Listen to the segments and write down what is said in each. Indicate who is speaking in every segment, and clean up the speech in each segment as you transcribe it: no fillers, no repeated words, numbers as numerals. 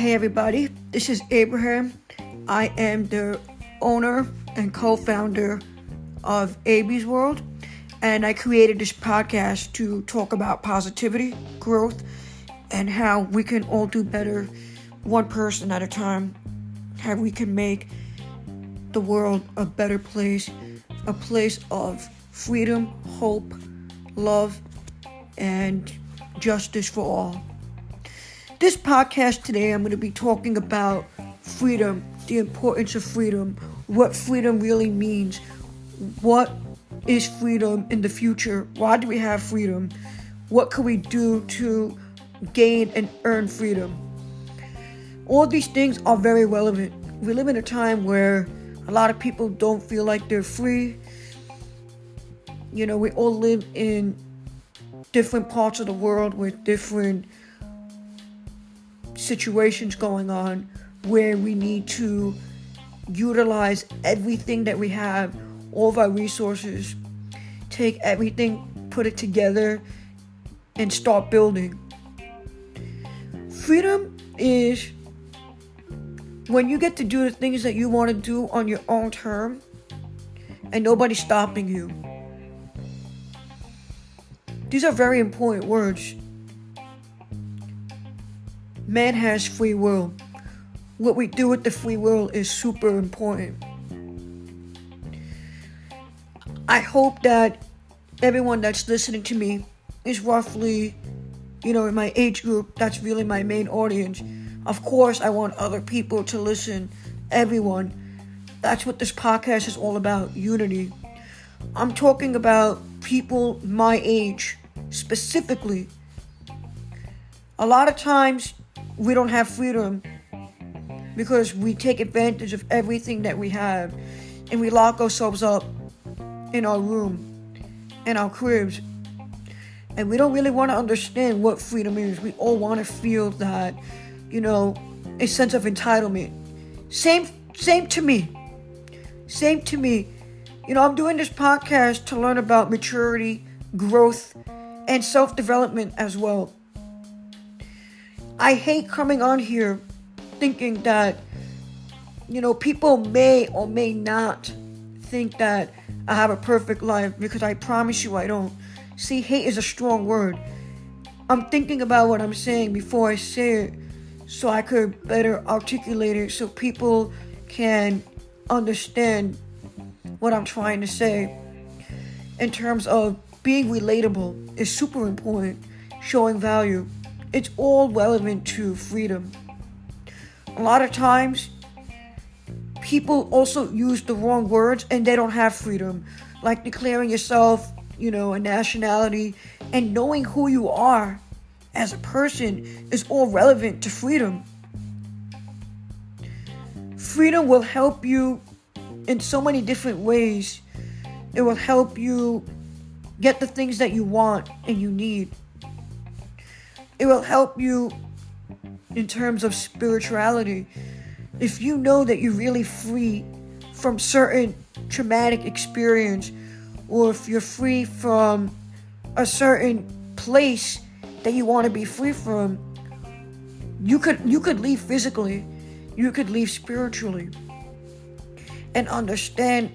Speaker 1: Hey everybody, this is Abraham. I am the owner and co-founder of AB's World, and I created this podcast to talk about positivity, growth, and how we can all do better one person at a time, how we can make the world a better place, a place of freedom, hope, love, and justice for all. This podcast today, I'm going to be talking about freedom, the importance of freedom, what freedom really means, what is freedom in the future, why do we have freedom, what can we do to gain and earn freedom. All these things are very relevant. We live in a time where a lot of people don't feel like they're free. You know, we all live in different parts of the world with different situations going on where we need to utilize everything that we have, all of our resources, take everything, put it together, and start building. Freedom is when you get to do the things that you want to do on your own term and nobody's stopping you. These are very important words. Man has free will. What we do with the free will is super important. I hope that everyone that's listening to me is roughly, in my age group. That's really my main audience. Of course, I want other people to listen, everyone. That's what this podcast is all about, unity. I'm talking about people my age, specifically. A lot of times, we don't have freedom because we take advantage of everything that we have and we lock ourselves up in our room, in our cribs. And we don't really want to understand what freedom is. We all want to feel that, a sense of entitlement. Same to me. Same to me. I'm doing this podcast to learn about maturity, growth, and self-development as well. I hate coming on here thinking that, people may or may not think that I have a perfect life, because I promise you I don't. See, hate is a strong word. I'm thinking about what I'm saying before I say it so I could better articulate it so people can understand what I'm trying to say. In terms of being relatable is super important, showing value. It's all relevant to freedom. A lot of times, people also use the wrong words and they don't have freedom. Like declaring yourself, a nationality, and knowing who you are as a person is all relevant to freedom. Freedom will help you in so many different ways. It will help you get the things that you want and you need. It will help you in terms of spirituality. If you know that you're really free from certain traumatic experience, or if you're free from a certain place that you want to be free from, you could leave physically, you could leave spiritually, and understand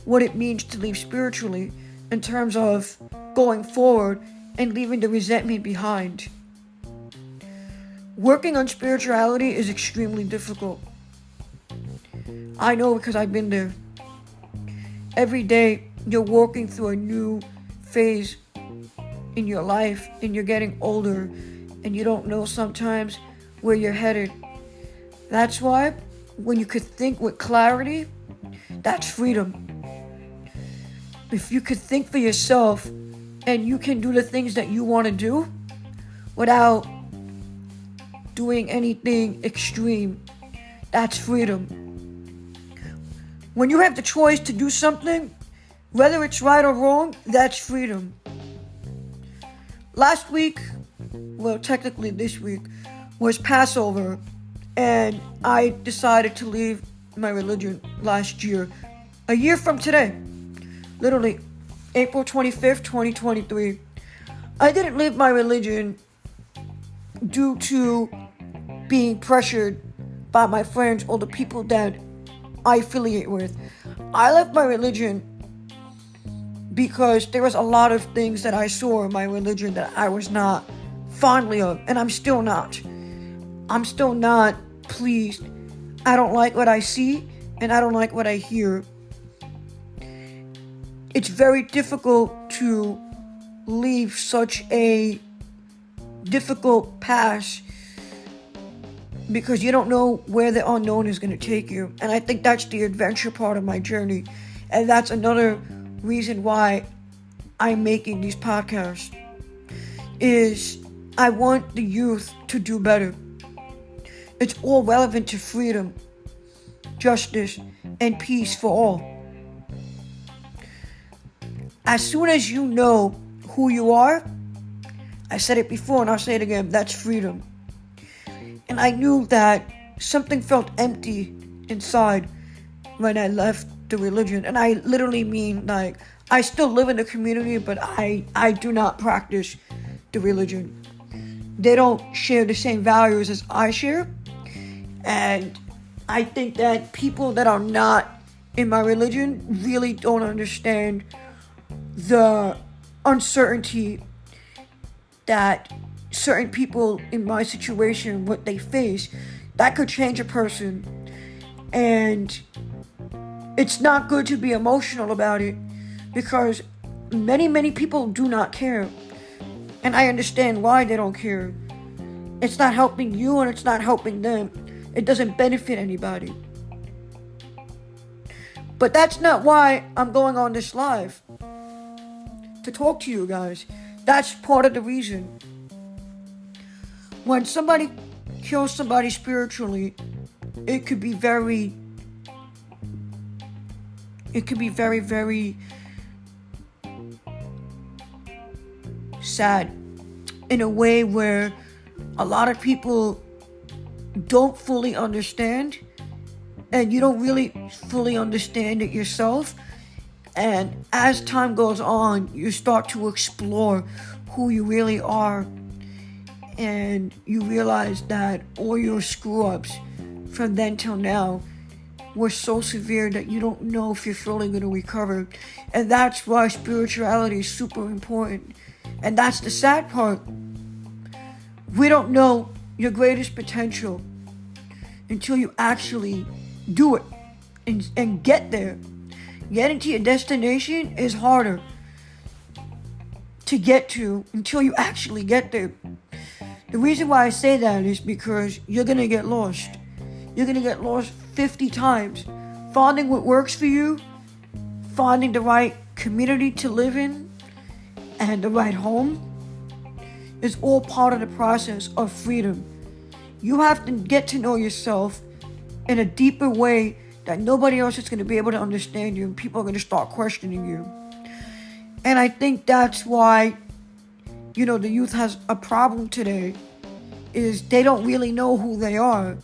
Speaker 1: what it means to leave spiritually in terms of going forward and leaving the resentment behind. Working on spirituality is extremely difficult. I know because I've been there. Every day you're walking through a new phase in your life and you're getting older and you don't know sometimes where you're headed. That's why when you could think with clarity, that's freedom. If you could think for yourself and you can do the things that you want to do without doing anything extreme, that's freedom. When you have the choice to do something, whether it's right or wrong, that's freedom. Last week, well, technically this week, was Passover, and I decided to leave my religion last year, a year from today, literally April 25th, 2023. I didn't leave my religion due to being pressured by my friends or the people that I affiliate with. I left my religion because there was a lot of things that I saw in my religion that I was not fondly of, and I'm still not. I'm still not pleased. I don't like what I see, and I don't like what I hear. It's very difficult to leave such a difficult past because you don't know where the unknown is going to take you. And I think that's the adventure part of my journey. And that's another reason why I'm making these podcasts, is I want the youth to do better. It's all relevant to freedom, justice, and peace for all. As soon as you know who you are, I said it before and I'll say it again, that's freedom. And I knew that something felt empty inside when I left the religion. And I literally mean, like, I still live in the community, but I do not practice the religion. They don't share the same values as I share. And I think that people that are not in my religion really don't understand the uncertainty that certain people in my situation, what they face, that could change a person. And it's not good to be emotional about it because many people do not care. And I understand why they don't care. It's not helping you and it's not helping them. It doesn't benefit anybody. But that's not why I'm going on this live, to talk to you guys. That's part of the reason. When somebody kills somebody spiritually, it could be very, very sad in a way where a lot of people don't fully understand, and you don't really fully understand it yourself. And as time goes on, you start to explore who you really are. And you realize that all your screw-ups from then till now were so severe that you don't know if you're fully going to recover. And that's why spirituality is super important. And that's the sad part. We don't know your greatest potential until you actually do it and get there. Getting to your destination is harder to get to until you actually get there. The reason why I say that is because you're going to get lost. You're going to get lost 50 times. Finding what works for you, finding the right community to live in, and the right home is all part of the process of freedom. You have to get to know yourself in a deeper way that nobody else is going to be able to understand you, and people are going to start questioning you. And I think that's why, the youth has a problem today, is they don't really know who they are.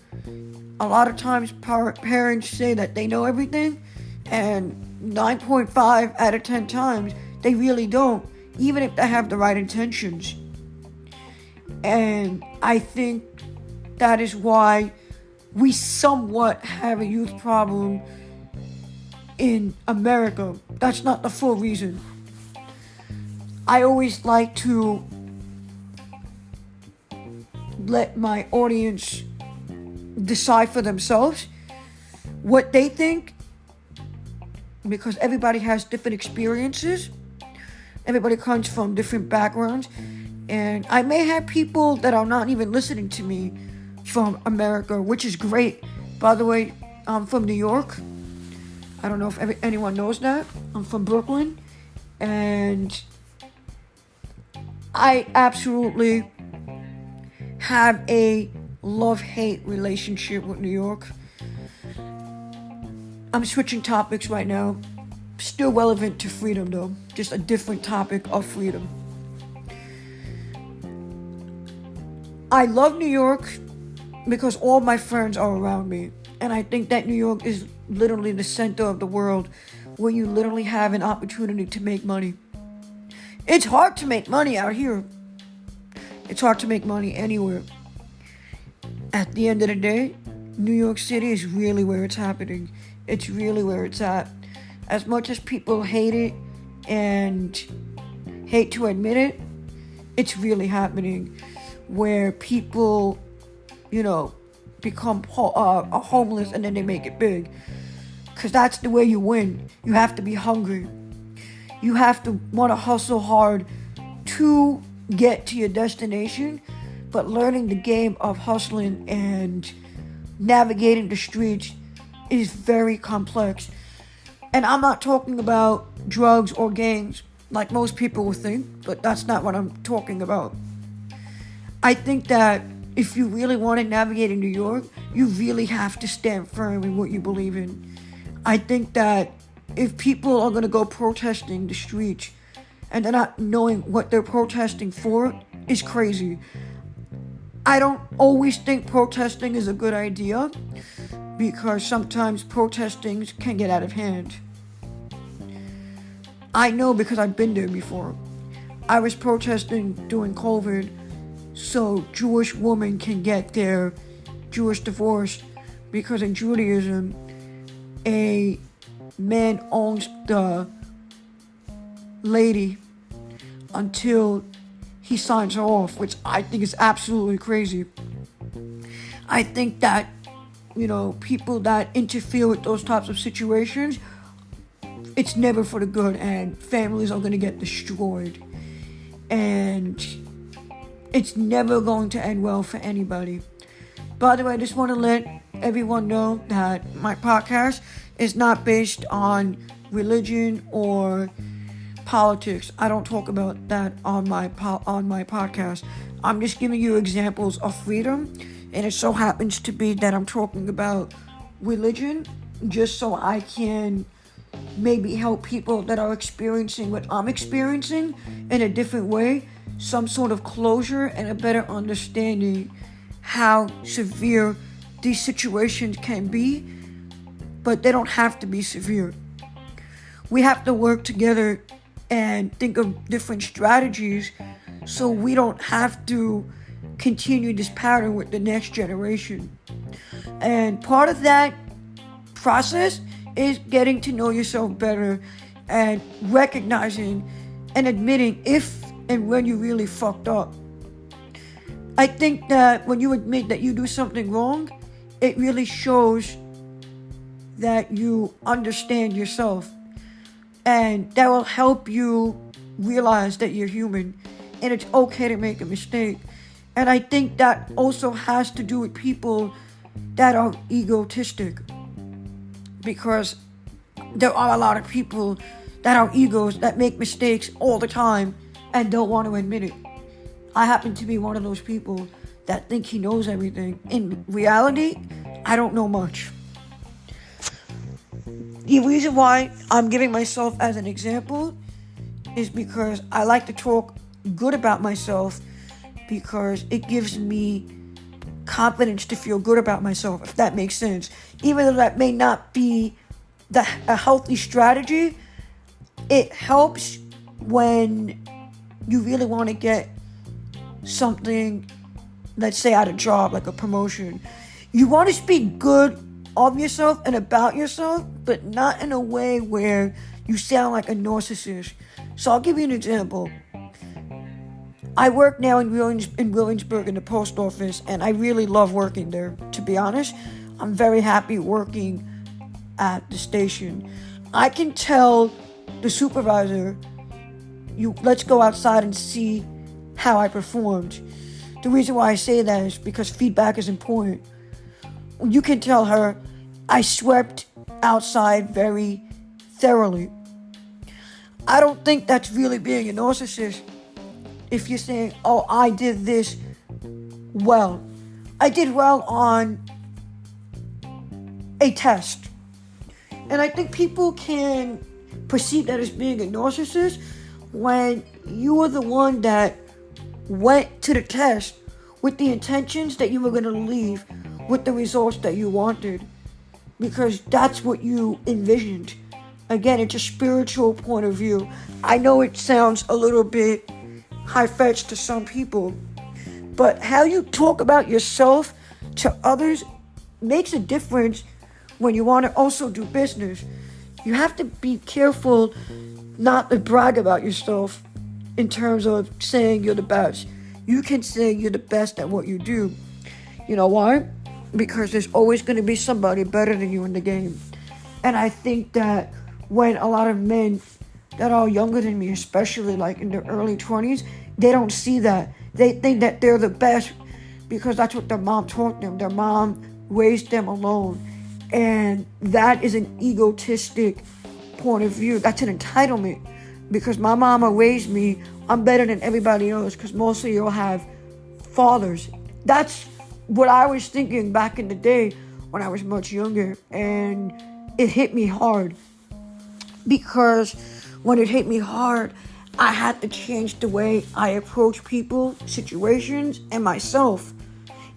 Speaker 1: A lot of times parents say that they know everything, and 9.5 out of 10 times, they really don't, even if they have the right intentions. And I think that is why we somewhat have a youth problem in America. That's not the full reason. I always like to let my audience decide for themselves what they think, because everybody has different experiences. Everybody comes from different backgrounds. And I may have people that are not even listening to me from America, which is great. By the way, I'm from New York. I don't know if anyone knows that. I'm from Brooklyn. And I absolutely have a love-hate relationship with New York. I'm switching topics right now. Still relevant to freedom, though. Just a different topic of freedom. I love New York because all my friends are around me. And I think that New York is literally the center of the world, where you literally have an opportunity to make money. It's hard to make money out here. It's hard to make money anywhere. at the end of the day, New York City is really where it's happening. It's really where it's at. As much as people hate it and hate to admit it, it's really happening. Where people, become homeless and then they make it big. Because that's the way you win. You have to be hungry. You have to want to hustle hard to get to your destination. But learning the game of hustling and navigating the streets is very complex. And I'm not talking about drugs or gangs like most people will think, but that's not what I'm talking about. I think that if you really want to navigate in New York, you really have to stand firm in what you believe in. I think that if people are going to go protesting the streets and they're not knowing what they're protesting for, it's crazy. I don't always think protesting is a good idea because sometimes protesting can get out of hand. I know because I've been there before. I was protesting during COVID so Jewish women can get their Jewish divorce because in Judaism, a man owns the lady until he signs her off, which I think is absolutely crazy. I think that, people that interfere with those types of situations, it's never for the good and families are going to get destroyed. And it's never going to end well for anybody. By the way, I just want to let everyone know that my podcast is not based on religion or politics. I don't talk about that on my podcast. I'm just giving you examples of freedom, and it so happens to be that I'm talking about religion just so I can maybe help people that are experiencing what I'm experiencing in a different way, some sort of closure and a better understanding how severe these situations can be, but they don't have to be severe. We have to work together and think of different strategies so we don't have to continue this pattern with the next generation. And part of that process is getting to know yourself better and recognizing and admitting if and when you really fucked up. I think that when you admit that you do something wrong, it really shows that you understand yourself. And that will help you realize that you're human and it's okay to make a mistake. And I think that also has to do with people that are egotistic. Because there are a lot of people that are egos that make mistakes all the time and don't want to admit it. I happen to be one of those people that think he knows everything. In reality, I don't know much. The reason why I'm giving myself as an example is because I like to talk good about myself because it gives me confidence to feel good about myself, if that makes sense. Even though that may not be a healthy strategy, it helps when you really want to get something, let's say at a job, like a promotion. You want to speak good of yourself and about yourself, but not in a way where you sound like a narcissist. So I'll give you an example. I work now in Williamsburg in the post office, and I really love working there, to be honest. I'm very happy working at the station. I can tell the supervisor, let's go outside and see how I performed. The reason why I say that is because feedback is important. You can tell her, I swept outside very thoroughly. I don't think that's really being a narcissist. If you're saying, oh, I did this well. I did well on a test. And I think people can perceive that as being a narcissist when you are the one that went to the test with the intentions that you were going to leave with the results that you wanted. Because that's what you envisioned. Again, it's a spiritual point of view. I know it sounds a little bit high-fetched to some people, but how you talk about yourself to others makes a difference when you want to also do business. You have to be careful not to brag about yourself in terms of saying you're the best. You can say you're the best at what you do. You know why? Because there's always going to be somebody better than you in the game. And I think that when a lot of men that are younger than me, especially like in their early 20s, they don't see that. They think that they're the best because that's what their mom taught them. Their mom raised them alone. And that is an egotistic point of view. That's an entitlement. Because my mama raised me, I'm better than everybody else because most of y'all have fathers. That's what I was thinking back in the day when I was much younger. And it hit me hard. Because when it hit me hard, I had to change the way I approach people, situations, and myself.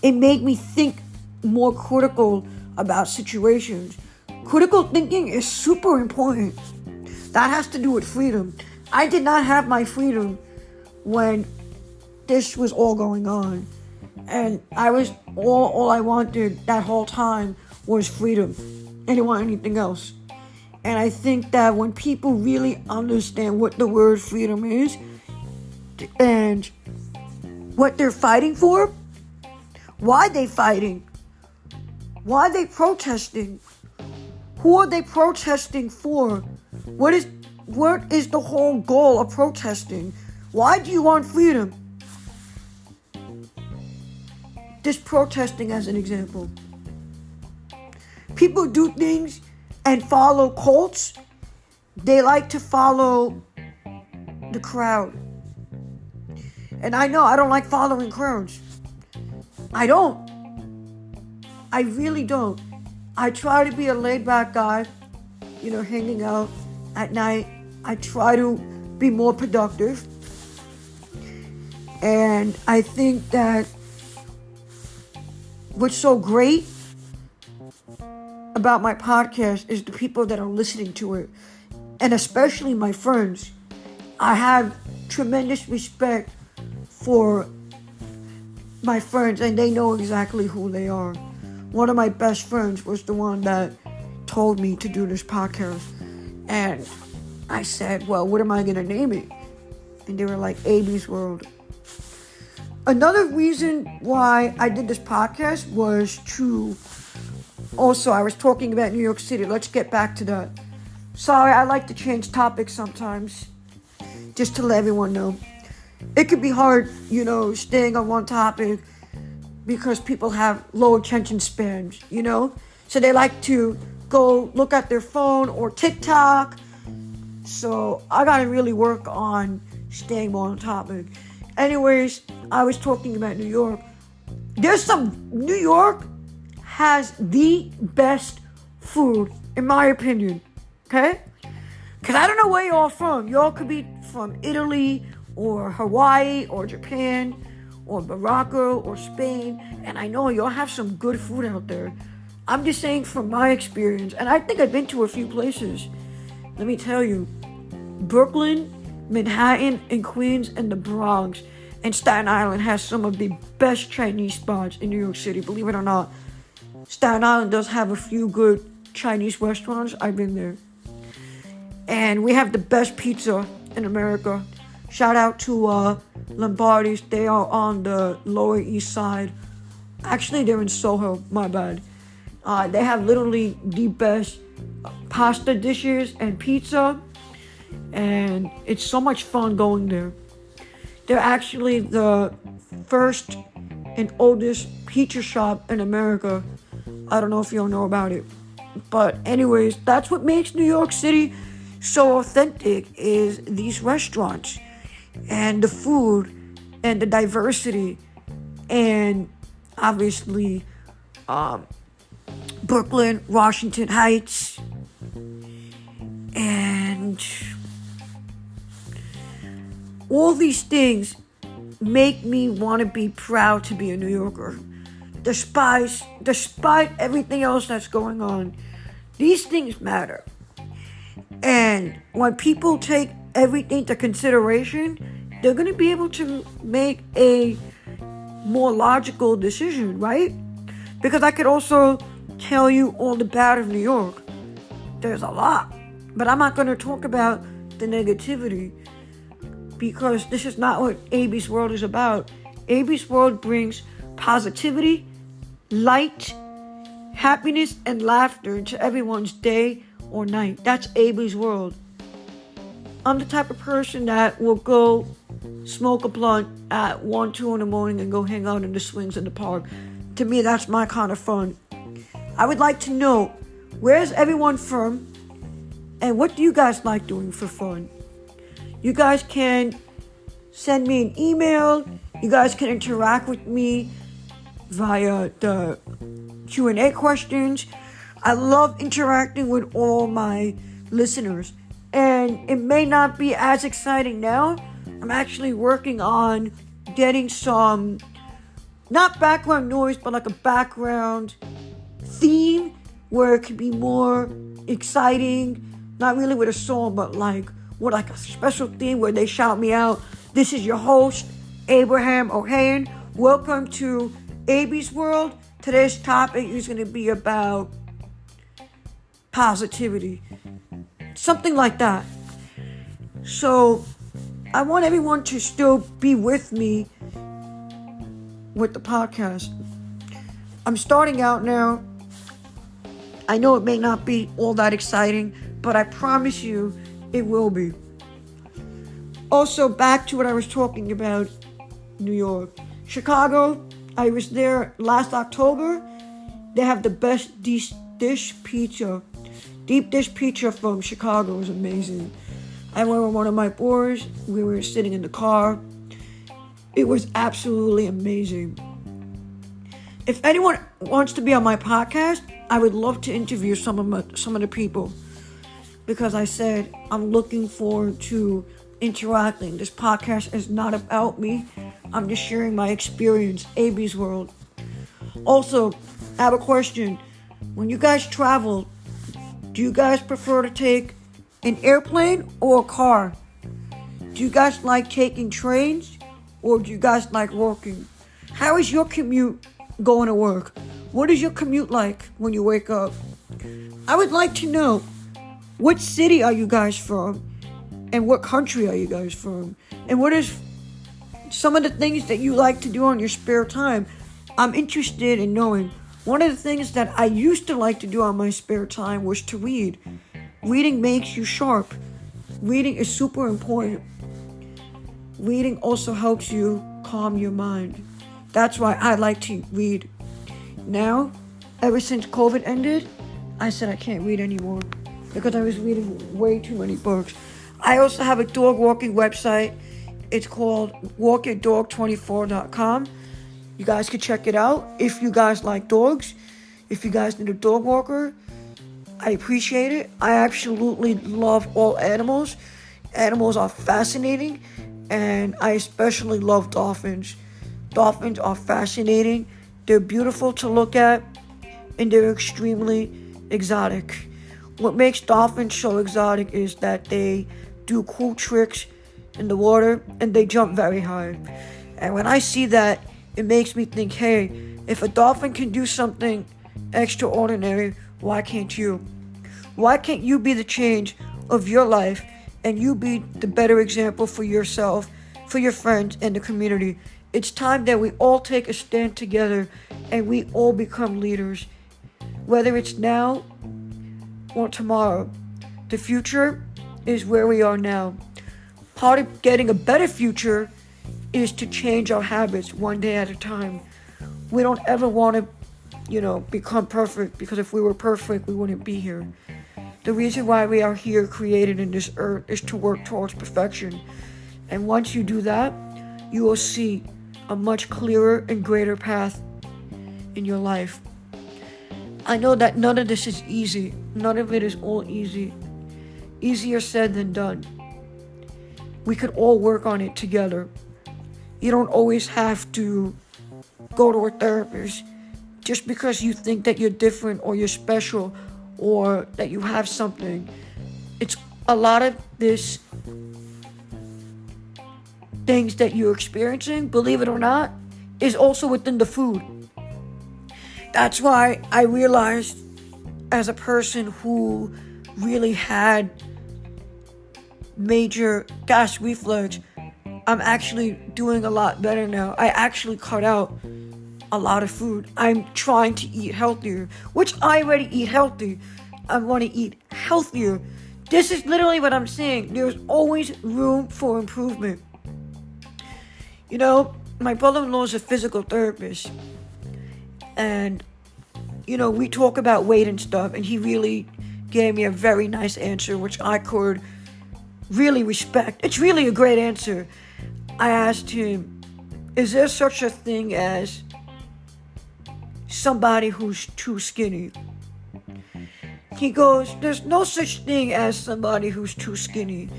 Speaker 1: It made me think more critical about situations. Critical thinking is super important. That has to do with freedom. I did not have my freedom when this was all going on. And all I wanted that whole time was freedom. I didn't want anything else. And I think that when people really understand what the word freedom is and what they're fighting for, why they fighting, why they protesting, who are they protesting for, what is the whole goal of protesting? Why do you want freedom? Just protesting as an example. People do things and follow cults. They like to follow the crowd. And I know I don't like following crowds. I don't. I really don't. I try to be a laid-back guy, hanging out at night. I try to be more productive. And I think that what's so great about my podcast is the people that are listening to it, and especially my friends. I have tremendous respect for my friends, and they know exactly who they are. One of my best friends was the one that told me to do this podcast, and I said, well, what am I going to name it? And they were like, AB's World. Another reason why I did this podcast was to also, I was talking about New York City. Let's get back to that. Sorry, I like to change topics sometimes, just to let everyone know. It could be hard, staying on one topic because people have low attention spans, So they like to go look at their phone or TikTok. So I got to really work on staying more on topic. Anyways, I was talking about New York. New York has the best food, in my opinion, okay? Because I don't know where y'all from. Y'all could be from Italy or Hawaii or Japan or Morocco or Spain. And I know y'all have some good food out there. I'm just saying from my experience. And I think I've been to a few places. Let me tell you. Brooklyn, Manhattan, and Queens, and the Bronx, and Staten Island has some of the best Chinese spots in New York City, believe it or not. Staten Island does have a few good Chinese restaurants. I've been there. And we have the best pizza in America. Shout out to Lombardi's. They are on the Lower East Side. Actually, they're in Soho. My bad. They have literally the best pasta dishes and pizza. And it's so much fun going there. They're actually the first and oldest pizza shop in America. I don't know if y'all know about it. But anyways, that's what makes New York City so authentic, is these restaurants and the food and the diversity, and obviously Brooklyn, Washington Heights, and all these things make me want to be proud to be a New Yorker. Despite everything else that's going on, these things matter. And when people take everything into consideration, they're going to be able to make a more logical decision, right? Because I could also tell you all the bad of New York. There's a lot. But I'm not going to talk about the negativity, because this is not what AB's World is about. AB's World brings positivity, light, happiness, and laughter into everyone's day or night. That's AB's World. I'm the type of person that will go smoke a blunt at 1, 2 in the morning and go hang out in the swings in the park. To me, that's my kind of fun. I would like to know, where's everyone from? And what do you guys like doing for fun? You guys can send me an email. You guys can interact with me via the Q&A questions. I love interacting with all my listeners. And it may not be as exciting now. I'm actually working on getting some, not background noise, but like a background theme where it could be more exciting. Not really with a song, but like with like a special theme where they shout me out. This is your host, Abraham O'Hayan. Welcome to AB's World. Today's topic is going to be about positivity. Something like that. So I want everyone to still be with me with the podcast. I'm starting out now. I know it may not be all that exciting, but I promise you it will be. Also, back to what I was talking about, New York. Chicago, I was there last October. They have the best deep dish pizza. Deep dish pizza from Chicago is amazing. I went with one of my boys. We were sitting in the car. It was absolutely amazing. If anyone wants to be on my podcast, I would love to interview some of the people, because I said I'm looking forward to interacting. This podcast is not about me. I'm just sharing my experience. AB's World. Also, I have a question. When you guys travel, do you guys prefer to take an airplane or a car? Do you guys like taking trains, or do you guys like walking? How is your commute going to work? What is your commute like when you wake up? I would like to know, what city are you guys from? And what country are you guys from? And what is some of the things that you like to do on your spare time? I'm interested in knowing. One of the things that I used to like to do on my spare time was to read. Reading makes you sharp. Reading is super important. Reading also helps you calm your mind. That's why I like to read. Now, ever since COVID ended, I said I can't read anymore because I was reading way too many books. I also have a dog walking website. It's called walkyourdog24.com. You guys can check it out if you guys like dogs. If you guys need a dog walker, I appreciate it. I absolutely love all animals. Animals are fascinating, and I especially love dolphins. Dolphins are fascinating. They're beautiful to look at, and they're extremely exotic. What makes dolphins so exotic is that they do cool tricks in the water, and they jump very high. And when I see that, it makes me think, hey, if a dolphin can do something extraordinary, why can't you? Why can't you be the change of your life, and you be the better example for yourself, for your friends, and the community? It's time that we all take a stand together and we all become leaders. Whether it's now or tomorrow, the future is where we are now. Part of getting a better future is to change our habits one day at a time. We don't ever want to, become perfect, because if we were perfect, we wouldn't be here. The reason why we are here created in this earth is to work towards perfection. And once you do that, you will see a much clearer and greater path in your life. I know that none of this is easy. None of it is all easy. Easier said than done. We could all work on it together. You don't always have to go to a therapist just because you think that you're different or you're special or that you have something. It's a lot of this things that you're experiencing, believe it or not, is also within the food. That's why I realized, as a person who really had major gas reflux, I'm actually doing a lot better now. I actually cut out a lot of food. I'm trying to eat healthier, which I already eat healthy. I want to eat healthier. This is literally what I'm saying. There's always room for improvement. You know, my brother-in-law is a physical therapist, and we talk about weight and stuff, and he really gave me a very nice answer, which I could really respect. It's really a great answer. I asked him, is there such a thing as somebody who's too skinny? He goes, there's no such thing as somebody who's too skinny.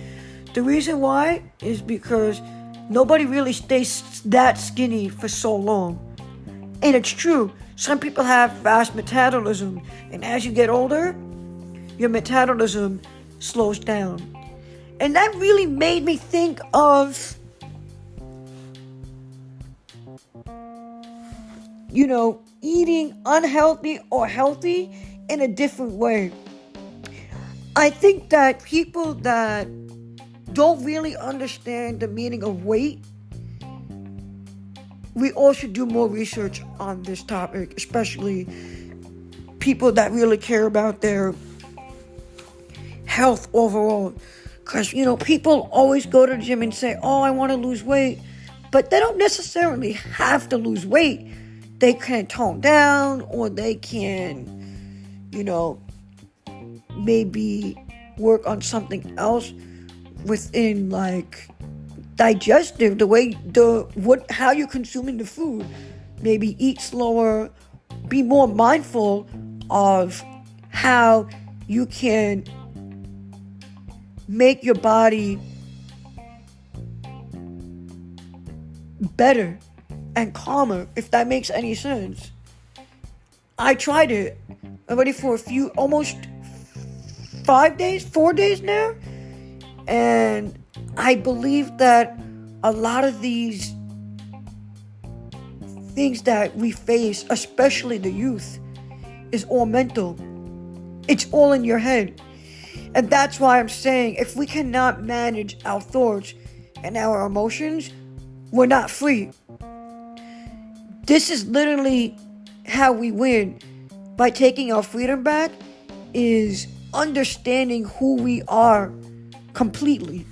Speaker 1: The reason why is because nobody really stays that skinny for so long. And it's true. Some people have fast metabolism, and as you get older, your metabolism slows down. And that really made me think of, eating unhealthy or healthy in a different way. I think that people that don't really understand the meaning of weight, we all should do more research on this topic, especially people that really care about their health overall. Because, people always go to the gym and say, oh, I want to lose weight. But they don't necessarily have to lose weight. They can tone down, or they can, maybe work on something else within, like, digestive, how you're consuming the food. Maybe eat slower, be more mindful of how you can make your body better and calmer, if that makes any sense. I tried it already for almost 4 days now, and I believe that a lot of these things that we face, especially the youth, is all mental. It's all in your head. And that's why I'm saying, if we cannot manage our thoughts and our emotions, we're not free. This is literally how we win. By taking our freedom back, is understanding who we are completely.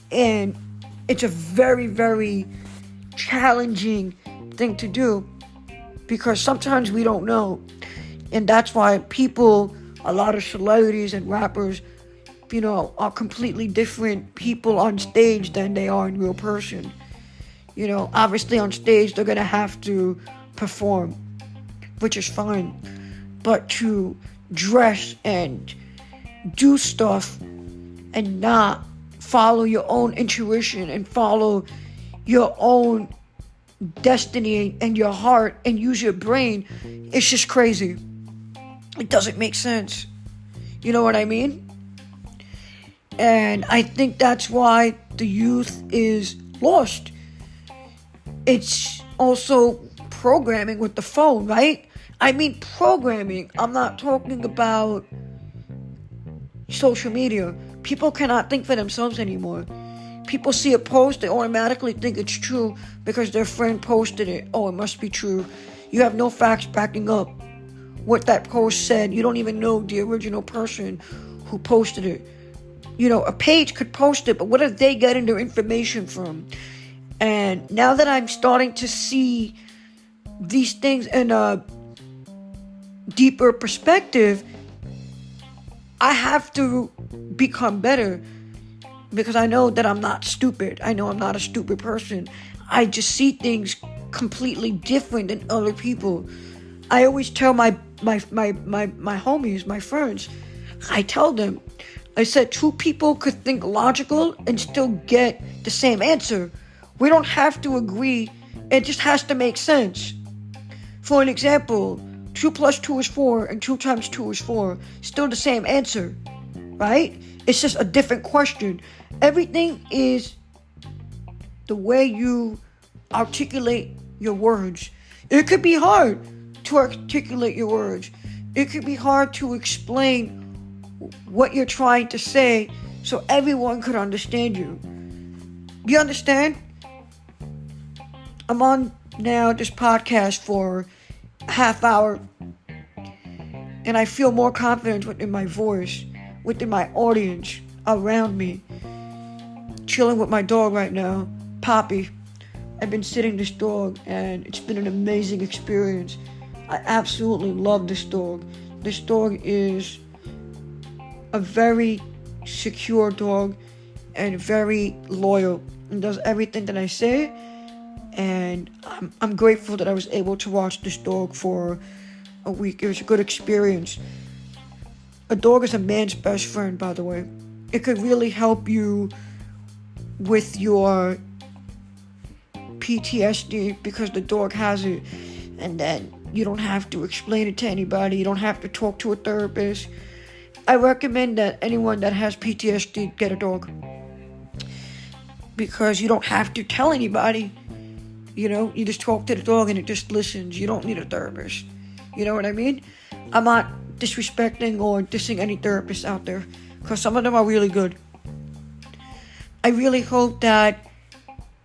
Speaker 1: And it's a very, very challenging thing to do, because sometimes we don't know. And that's why a lot of celebrities and rappers, are completely different people on stage than they are in real person. Obviously on stage they're going to have to perform, which is fine. But to dress and do stuff and not follow your own intuition and follow your own destiny and your heart and use your brain, it's just crazy. It doesn't make sense. You know what I mean? And I think that's why the youth is lost. It's also programming with the phone, right? I mean programming. I'm not talking about social media. People cannot think for themselves anymore. People see a post, they automatically think it's true because their friend posted it. Oh, it must be true. You have no facts backing up what that post said. You don't even know the original person who posted it. A page could post it, but what are they getting their information from? And now that I'm starting to see these things in a deeper perspective, I have to become better, because I know that I'm not stupid. I know I'm not a stupid person. I just see things completely different than other people. I always tell my homies, my friends, I tell them, I said 2 people could think logical and still get the same answer. We don't have to agree. It just has to make sense. For an example, 2 plus 2 is 4 and 2 times 2 is 4. Still the same answer, right? It's just a different question. Everything is the way you articulate your words. It could be hard. to articulate your words. It can be hard to explain what you're trying to say so everyone could understand you. You understand? I'm on now this podcast for a half hour, and I feel more confident within my voice, within my audience, around me. Chilling with my dog right now, Poppy. I've been sitting this dog, and it's been an amazing experience. I absolutely love this dog. This dog is a very secure dog and very loyal and does everything that I say. And I'm grateful that I was able to watch this dog for a week. It was a good experience. A dog is a man's best friend, by the way. It could really help you with your PTSD because the dog has it, and then you don't have to explain it to anybody. You don't have to talk to a therapist. I recommend that anyone that has PTSD get a dog, because you don't have to tell anybody. You know, you just talk to the dog and it just listens. You don't need a therapist. You know what I mean? I'm not disrespecting or dissing any therapists out there, because some of them are really good. I really hope that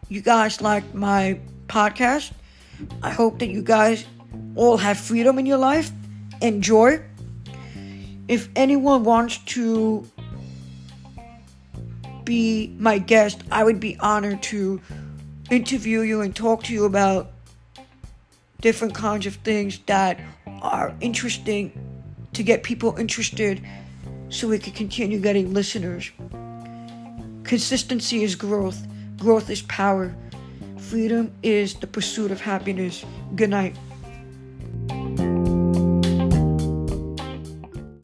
Speaker 1: you guys like my podcast. I hope that you guys all have freedom in your life and joy. If anyone wants to be my guest, I would be honored to interview you and talk to you about different kinds of things that are interesting to get people interested so we can continue getting listeners. Consistency is growth. Growth is power. Freedom is the pursuit of happiness. Good night.